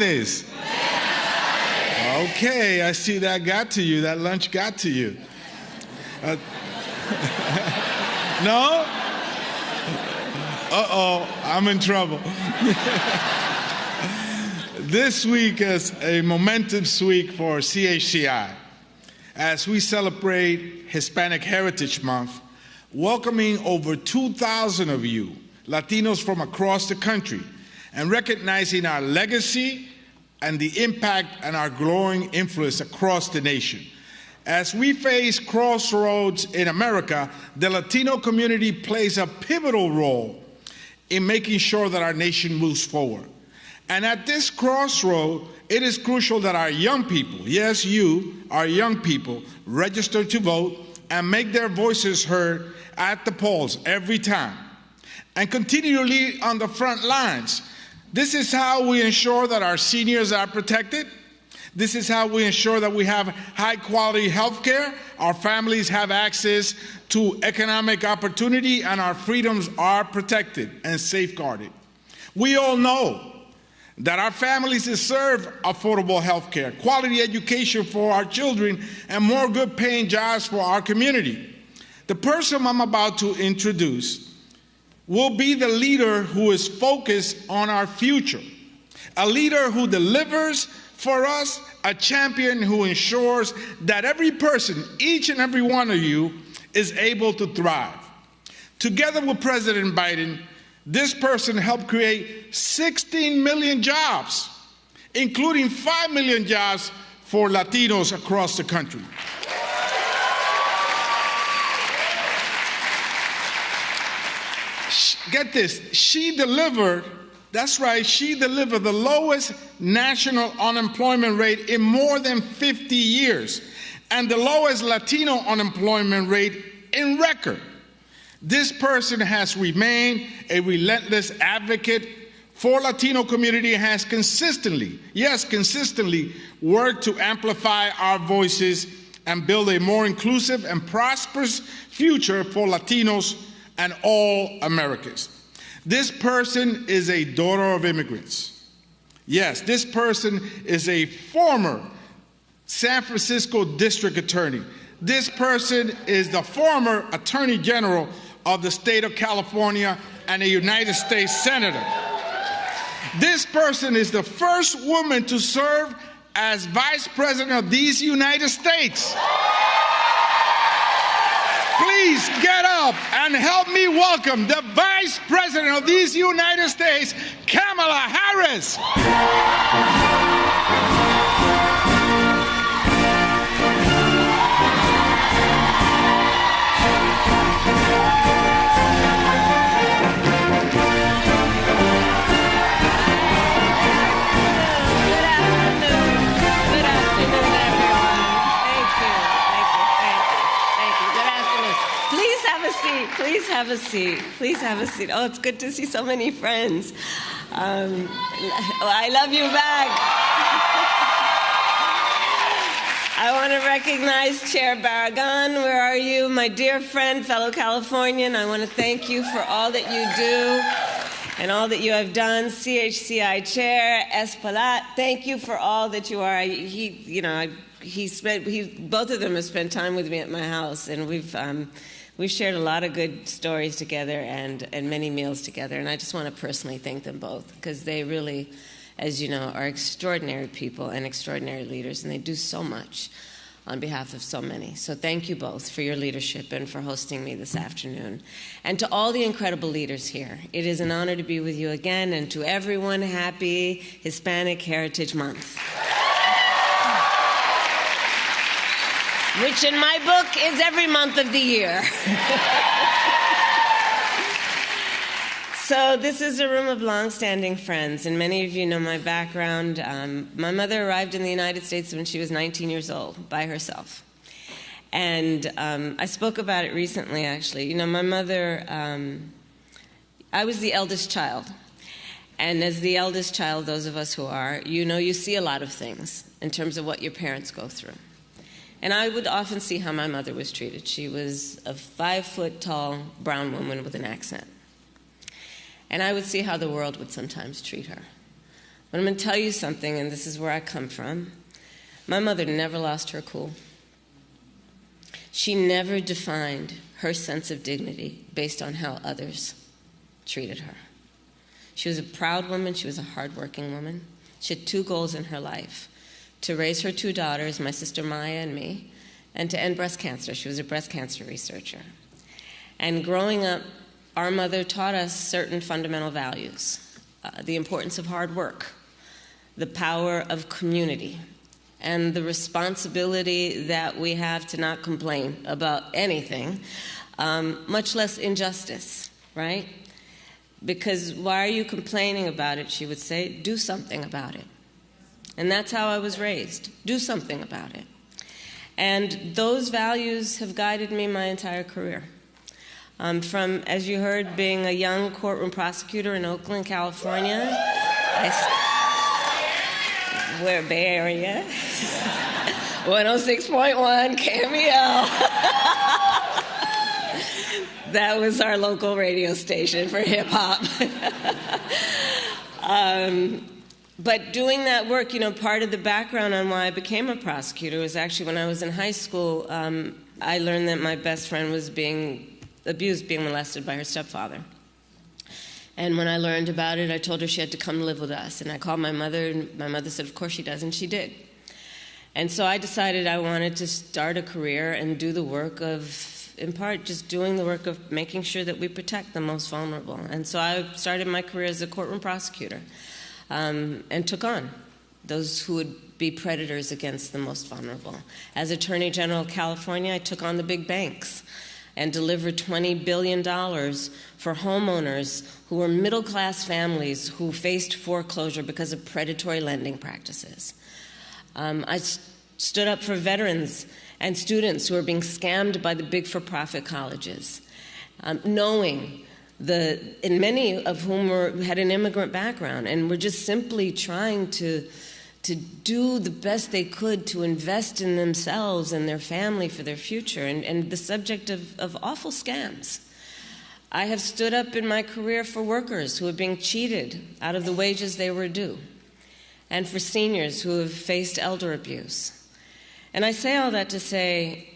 is. Okay, I see that got to you. That lunch got to you. No? Uh-oh, I'm in trouble. This week is a momentous week for CHCI as we celebrate Hispanic Heritage Month, welcoming over 2,000 of you, Latinos from across the country, and recognizing our legacy and the impact and our growing influence across the nation. As we face crossroads in America, the Latino community plays a pivotal role in making sure that our nation moves forward. And at this crossroad, it is crucial that our young people, yes, you, our young people, register to vote and make their voices heard at the polls every time, and continue to lead on the front lines. This is how we ensure that our seniors are protected. This is how we ensure that we have high-quality health care, our families have access to economic opportunity, and our freedoms are protected and safeguarded. We all know that our families deserve affordable health care, quality education for our children, and more good-paying jobs for our community. The person I'm about to introduce will be the leader who is focused on our future, a leader who delivers for us, a champion who ensures that every person, each and every one of you, is able to thrive. Together with President Biden, this person helped create 16 million jobs, including 5 million jobs for Latinos across the country. Get this, she delivered, that's right, she delivered the lowest national unemployment rate in more than 50 years and the lowest Latino unemployment rate in record. This person has remained a relentless advocate for Latino community and has consistently, yes, consistently worked to amplify our voices and build a more inclusive and prosperous future for Latinos and all Americans. This person is a daughter of immigrants. Yes, this person is a former San Francisco district attorney. This person is the former Attorney General of the state of California and a United States Senator. This person is the first woman to serve as Vice President of these United States. Please get up and help me welcome the Vice President of these United States, Kamala Harris. Please have a seat. Please have a seat. Oh, it's good to see so many friends. I love you back. I want to recognize Chair Barragan. Where are you? My dear friend, fellow Californian, I want to thank you for all that you do and all that you have done. CHCI Chair Espaillat, thank you for all that you are. Both of them have spent time with me at my house, and we've shared a lot of good stories together and many meals together, and I just want to personally thank them both because they really, as you know, are extraordinary people and extraordinary leaders, and they do so much on behalf of so many. So thank you both for your leadership and for hosting me this afternoon. And to all the incredible leaders here, it is an honor to be with you again, and to everyone, happy Hispanic Heritage Month. Which in my book is every month of the year. So this is a room of long-standing friends, and many of you know my background. My mother arrived in the United States when she was 19 years old by herself. And I spoke about it recently, actually. You know, my mother, I was the eldest child. And as the eldest child, those of us who are, you know, you see a lot of things in terms of what your parents go through. And I would often see how my mother was treated. She was a 5-foot-tall brown woman with an accent. And I would see how the world would sometimes treat her. But I'm going to tell you something, and this is where I come from. My mother never lost her cool. She never defined her sense of dignity based on how others treated her. She was a proud woman. She was a hardworking woman. She had 2 goals in her life: to raise her 2 daughters, my sister Maya and me, and to end breast cancer. She was a breast cancer researcher. And growing up, our mother taught us certain fundamental values: the importance of hard work, the power of community, and the responsibility that we have to not complain about anything, much less injustice, right? Because why are you complaining about it, she would say. Do something about it. And that's how I was raised. Do something about it. And those values have guided me my entire career. From, as you heard, being a young courtroom prosecutor in Oakland, California. We're Bay Area. 106.1 KMEL. That was our local radio station for hip-hop. But doing that work, part of the background on why I became a prosecutor was actually when I was in high school, I learned that my best friend was being abused, being molested by her stepfather. And when I learned about it, I told her she had to come live with us. And I called my mother, and my mother said, of course she does, and she did. And so I decided I wanted to start a career and do the work of, in part, just doing the work of making sure that we protect the most vulnerable. And so I started my career as a courtroom prosecutor and took on those who would be predators against the most vulnerable. As Attorney General of California, I took on the big banks and delivered $20 billion for homeowners who were middle-class families who faced foreclosure because of predatory lending practices. I stood up for veterans and students who were being scammed by the big for-profit colleges, knowing and many of whom had an immigrant background and were just simply trying to do the best they could to invest in themselves and their family for their future, and the subject of awful scams. I have stood up in my career for workers who are being cheated out of the wages they were due, and for seniors who have faced elder abuse. And I say all that to say,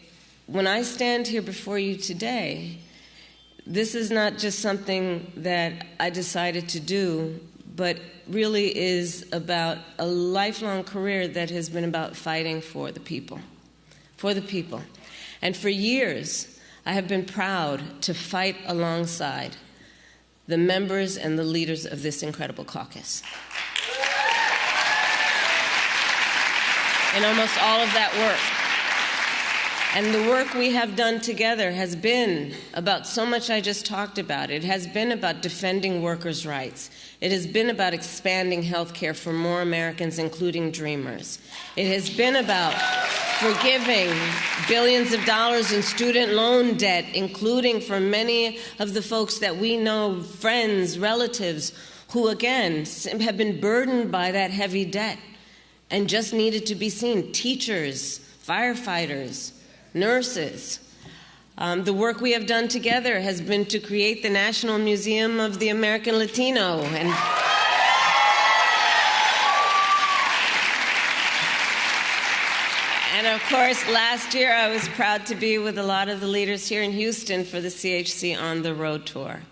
when I stand here before you today, this is not just something that I decided to do, but really is about a lifelong career that has been about fighting for the people. For the people. And for years, I have been proud to fight alongside the members and the leaders of this incredible caucus. In almost all of that work. And the work we have done together has been about so much I just talked about. It has been about defending workers' rights. It has been about expanding health care for more Americans, including dreamers. It has been about forgiving billions of dollars in student loan debt, including for many of the folks that we know, friends, relatives, who, again, have been burdened by that heavy debt and just needed to be seen. Teachers, firefighters, nurses. The work we have done together has been to create the National Museum of the American Latino. And of course, last year I was proud to be with a lot of the leaders here in Houston for the CHC On the Road tour.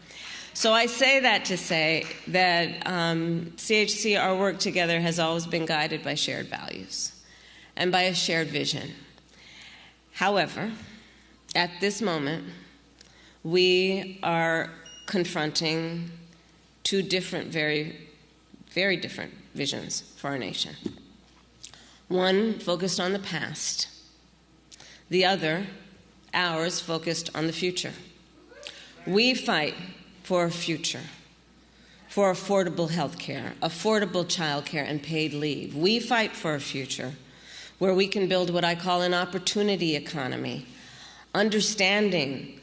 So I say that to say that CHC, our work together, has always been guided by shared values and by a shared vision. However, at this moment, we are confronting 2 different, very, very different visions for our nation. One focused on the past, the other, ours, focused on the future. We fight for a future, for affordable health care, affordable child care, and paid leave. We fight for a future where we can build what I call an opportunity economy, understanding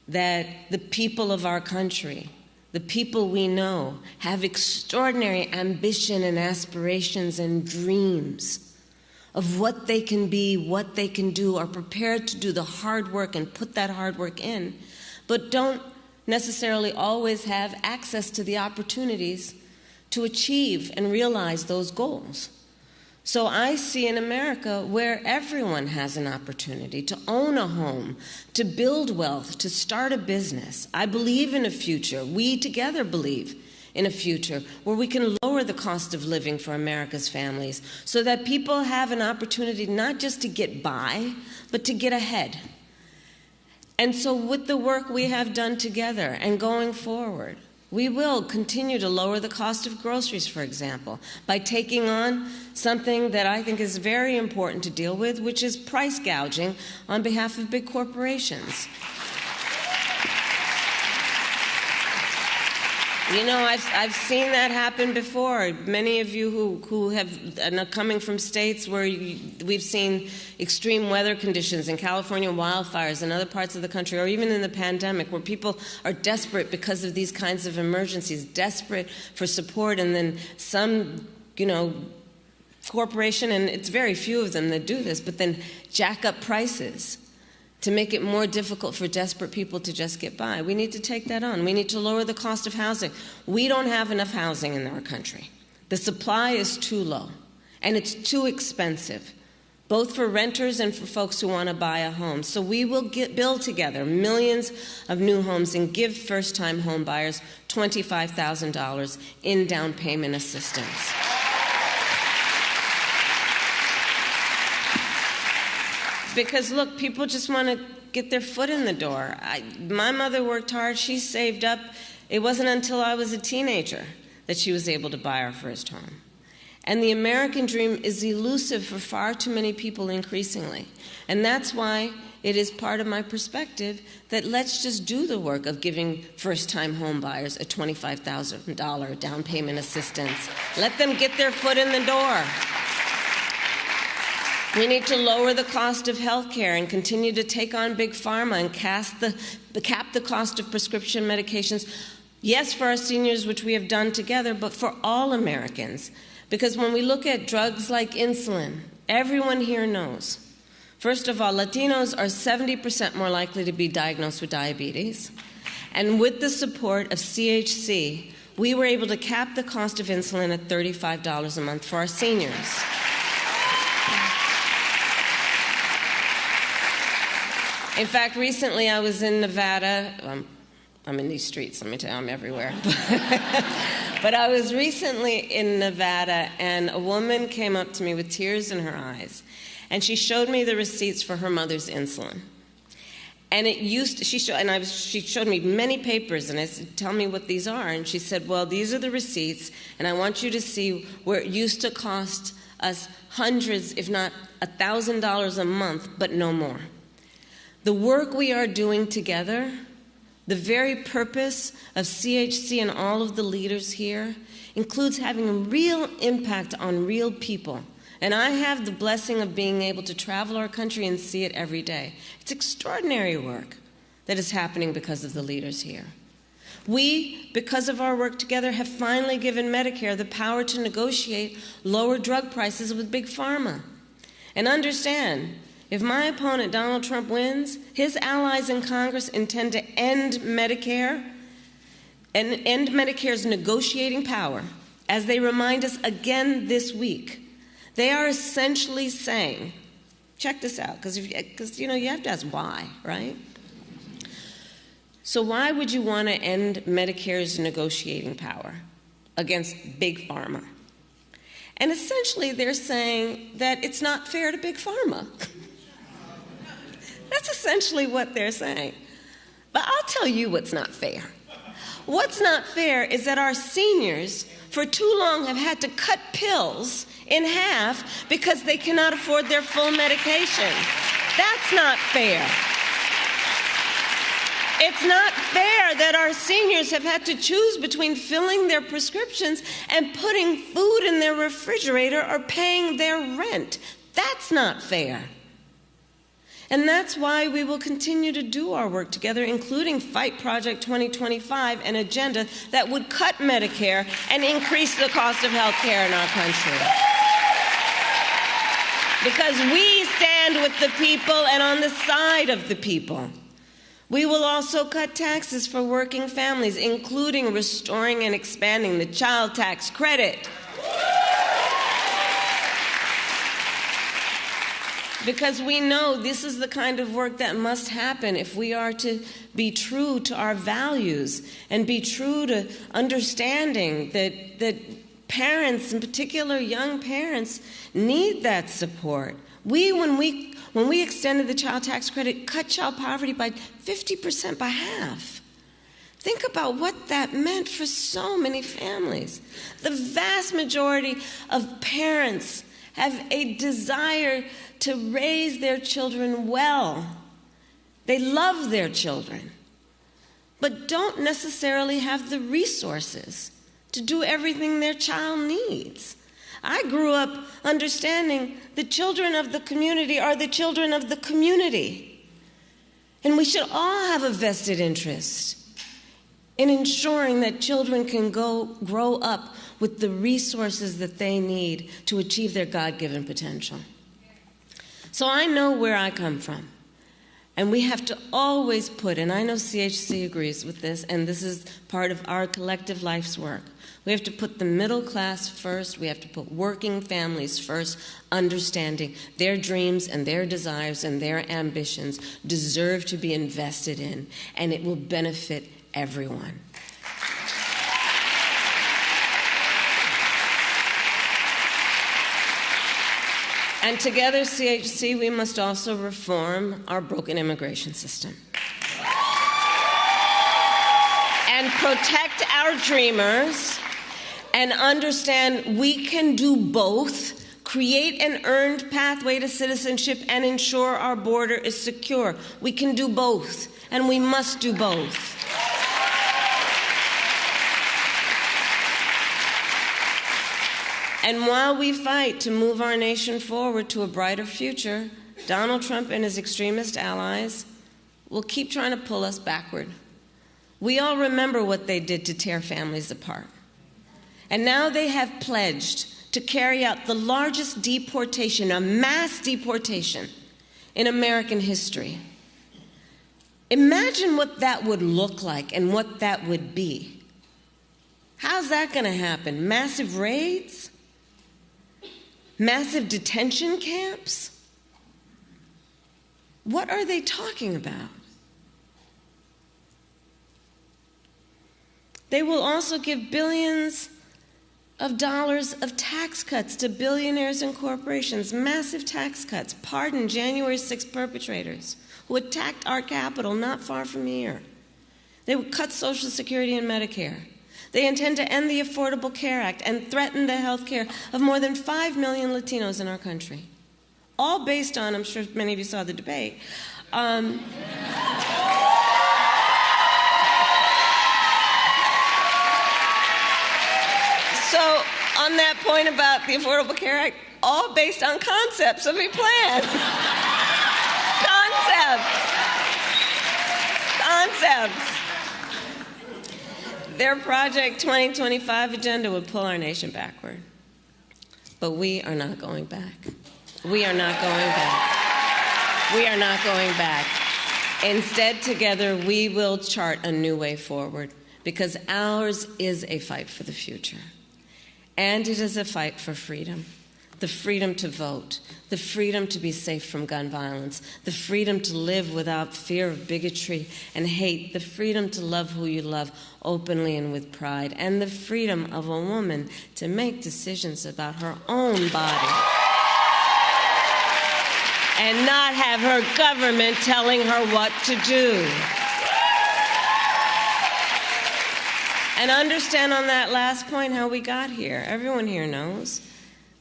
that the people of our country, the people we know, have extraordinary ambition and aspirations and dreams of what they can be, what they can do, are prepared to do the hard work and put that hard work in, but don't necessarily always have access to the opportunities to achieve and realize those goals. So I see an America where everyone has an opportunity to own a home, to build wealth, to start a business. I believe in a future. We together believe in a future where we can lower the cost of living for America's families so that people have an opportunity not just to get by, but to get ahead. And so with the work we have done together and going forward, we will continue to lower the cost of groceries, for example, by taking on something that I think is very important to deal with, which is price gouging on behalf of big corporations. You know, I've seen that happen before. Many of you who have coming from states where we've seen extreme weather conditions in California, wildfires in other parts of the country, or even in the pandemic, where people are desperate because of these kinds of emergencies, desperate for support, and then some, corporation, and it's very few of them that do this, but then jack up prices to make it more difficult for desperate people to just get by. We need to take that on. We need to lower the cost of housing. We don't have enough housing in our country. The supply is too low, and it's too expensive, both for renters and for folks who want to buy a home. So we will build together millions of new homes and give first-time home buyers $25,000 in down payment assistance. Because, look, people just want to get their foot in the door. My mother worked hard. She saved up. It wasn't until I was a teenager that she was able to buy our first home. And the American dream is elusive for far too many people increasingly. And that's why it is part of my perspective that let's just do the work of giving first-time home buyers a $25,000 down payment assistance. Let them get their foot in the door. We need to lower the cost of health care and continue to take on big pharma and cap the cost of prescription medications. Yes, for our seniors, which we have done together, but for all Americans. Because when we look at drugs like insulin, everyone here knows. First of all, Latinos are 70% more likely to be diagnosed with diabetes. And with the support of CHC, we were able to cap the cost of insulin at $35 a month for our seniors. In fact, recently I was in Nevada. I'm in these streets, let me tell you, I'm everywhere. But I was recently in Nevada, and a woman came up to me with tears in her eyes, and she showed me the receipts for her mother's insulin. And she showed me many papers, and I said, tell me what these are. And she said, well, these are the receipts, and I want you to see where it used to cost us hundreds, if not $1,000 a month, but no more. The work we are doing together, the very purpose of CHC and all of the leaders here, includes having a real impact on real people. And I have the blessing of being able to travel our country and see it every day. It's extraordinary work that is happening because of the leaders here. We, because of our work together, have finally given Medicare the power to negotiate lower drug prices with Big Pharma. And understand, if my opponent, Donald Trump, wins, his allies in Congress intend to end Medicare and end Medicare's negotiating power, as they remind us again this week. They are essentially saying, check this out, because you have to ask why, right? So why would you want to end Medicare's negotiating power against Big Pharma? And essentially they're saying that it's not fair to Big Pharma. That's essentially what they're saying. But I'll tell you what's not fair. What's not fair is that our seniors for too long have had to cut pills in half because they cannot afford their full medication. That's not fair. It's not fair that our seniors have had to choose between filling their prescriptions and putting food in their refrigerator or paying their rent. That's not fair. And that's why we will continue to do our work together, including Fight Project 2025, an agenda that would cut Medicare and increase the cost of health care in our country. Because we stand with the people and on the side of the people. We will also cut taxes for working families, including restoring and expanding the child tax credit. Because we know this is the kind of work that must happen if we are to be true to our values and be true to understanding that parents, in particular young parents, need that support. When we extended the child tax credit, cut child poverty by 50%, by half. Think about what that meant for so many families. The vast majority of parents have a desire to raise their children well. They love their children, but don't necessarily have the resources to do everything their child needs. I grew up understanding the children of the community are the children of the community. And we should all have a vested interest in ensuring that children can grow up with the resources that they need to achieve their God-given potential. So I know where I come from. And we have to always put, and I know CHC agrees with this, and this is part of our collective life's work. We have to put the middle class first. We have to put working families first, understanding their dreams and their desires and their ambitions deserve to be invested in, and it will benefit everyone. And together, CHC, we must also reform our broken immigration system and protect our dreamers and understand we can do both, create an earned pathway to citizenship and ensure our border is secure. We can do both, and we must do both. And while we fight to move our nation forward to a brighter future, Donald Trump and his extremist allies will keep trying to pull us backward. We all remember what they did to tear families apart. And now they have pledged to carry out the largest deportation, a mass deportation, in American history. Imagine what that would look like and what that would be. How's that going to happen? Massive raids? Massive detention camps? What are they talking about? They will also give billions of dollars of tax cuts to billionaires and corporations, massive tax cuts, pardon January 6th perpetrators who attacked our Capitol not far from here. They will cut Social Security and Medicare. They intend to end the Affordable Care Act and threaten the health care of more than 5 million Latinos in our country. All based on, I'm sure many of you saw the debate, So on that point about the Affordable Care Act, all based on concepts of a plan. Concepts. Their Project 2025 agenda would pull our nation backward. But we are not going back. We are not going back. We are not going back. Instead, together, we will chart a new way forward, because ours is a fight for the future. And it is a fight for freedom. The freedom to vote, the freedom to be safe from gun violence, the freedom to live without fear of bigotry and hate, the freedom to love who you love openly and with pride, and the freedom of a woman to make decisions about her own body and not have her government telling her what to do. And understand on that last point how we got here. Everyone here knows.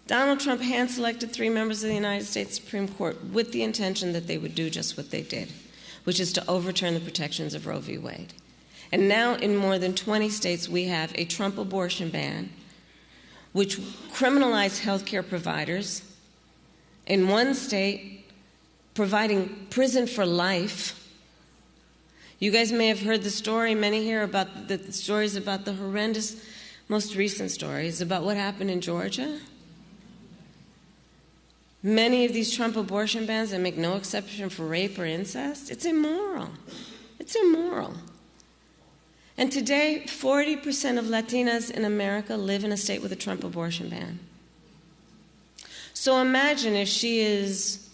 Donald Trump hand-selected 3 members of the United States Supreme Court with the intention that they would do just what they did, which is to overturn the protections of Roe v. Wade. And now in more than 20 states, we have a Trump abortion ban, which criminalized health care providers. In one state, providing prison for life. You guys may have heard the story, many here, about the stories about the horrendous, most recent stories about what happened in Georgia. Many of these Trump abortion bans that make no exception for rape or incest, it's immoral. It's immoral. And today, 40% of Latinas in America live in a state with a Trump abortion ban. So imagine if she is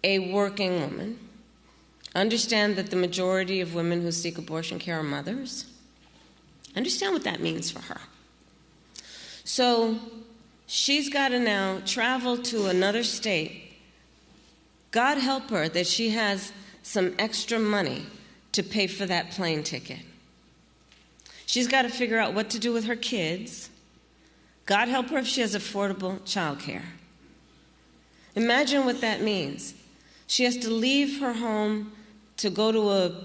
a working woman. Understand that the majority of women who seek abortion care are mothers. Understand what that means for her. So she's got to now travel to another state. God help her that she has some extra money to pay for that plane ticket. She's got to figure out what to do with her kids. God help her if she has affordable child care. Imagine what that means. She has to leave her home to go to an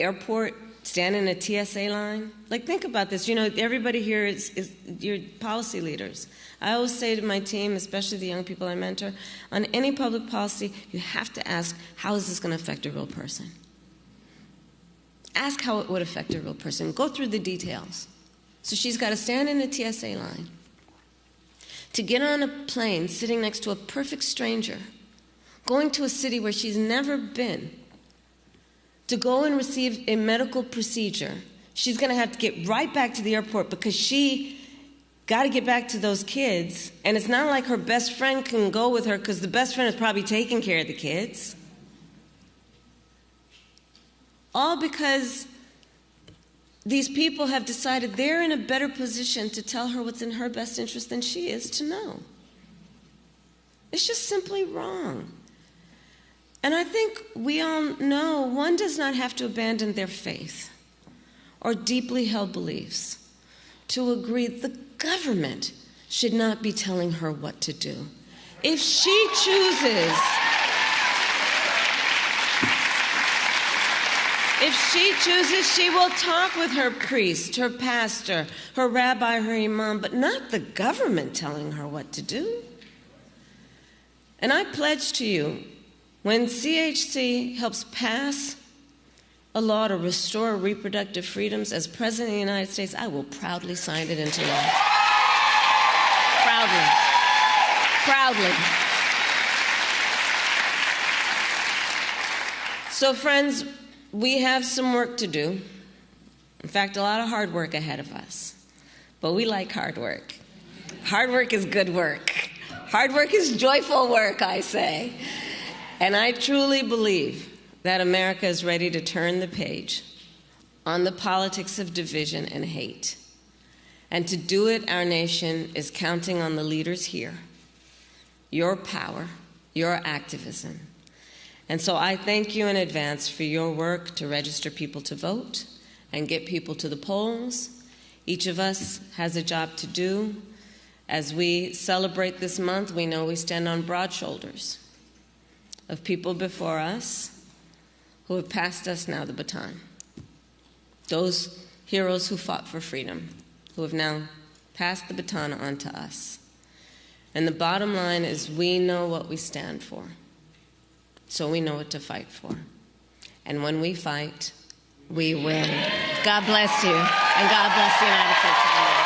airport, stand in a TSA line. Like, think about this. You know, everybody here is your policy leaders. I always say to my team, especially the young people I mentor, on any public policy, you have to ask, how is this going to affect a real person? Ask how it would affect a real person. Go through the details. So she's got to stand in a TSA line, to get on a plane sitting next to a perfect stranger, going to a city where she's never been, to go and receive a medical procedure. She's going to have to get right back to the airport because she got to get back to those kids. And it's not like her best friend can go with her because the best friend is probably taking care of the kids. All because these people have decided they're in a better position to tell her what's in her best interest than she is to know. It's just simply wrong. And I think we all know one does not have to abandon their faith or deeply held beliefs to agree the government should not be telling her what to do. If she chooses, she will talk with her priest, her pastor, her rabbi, her imam, but not the government telling her what to do. And I pledge to you, when CHC helps pass a law to restore reproductive freedoms as President of the United States, I will proudly sign it into law. Proudly. Proudly. So, friends, we have some work to do. In fact, a lot of hard work ahead of us. But we like hard work. Hard work is good work. Hard work is joyful work, I say. And I truly believe that America is ready to turn the page on the politics of division and hate. And to do it, our nation is counting on the leaders here, your power, your activism. And so I thank you in advance for your work to register people to vote and get people to the polls. Each of us has a job to do. As we celebrate this month, we know we stand on broad shoulders of people before us who have passed us now the baton. Those heroes who fought for freedom, who have now passed the baton on to us. And the bottom line is we know what we stand for, so we know what to fight for. And when we fight, we win. God bless you, and God bless the United States of America.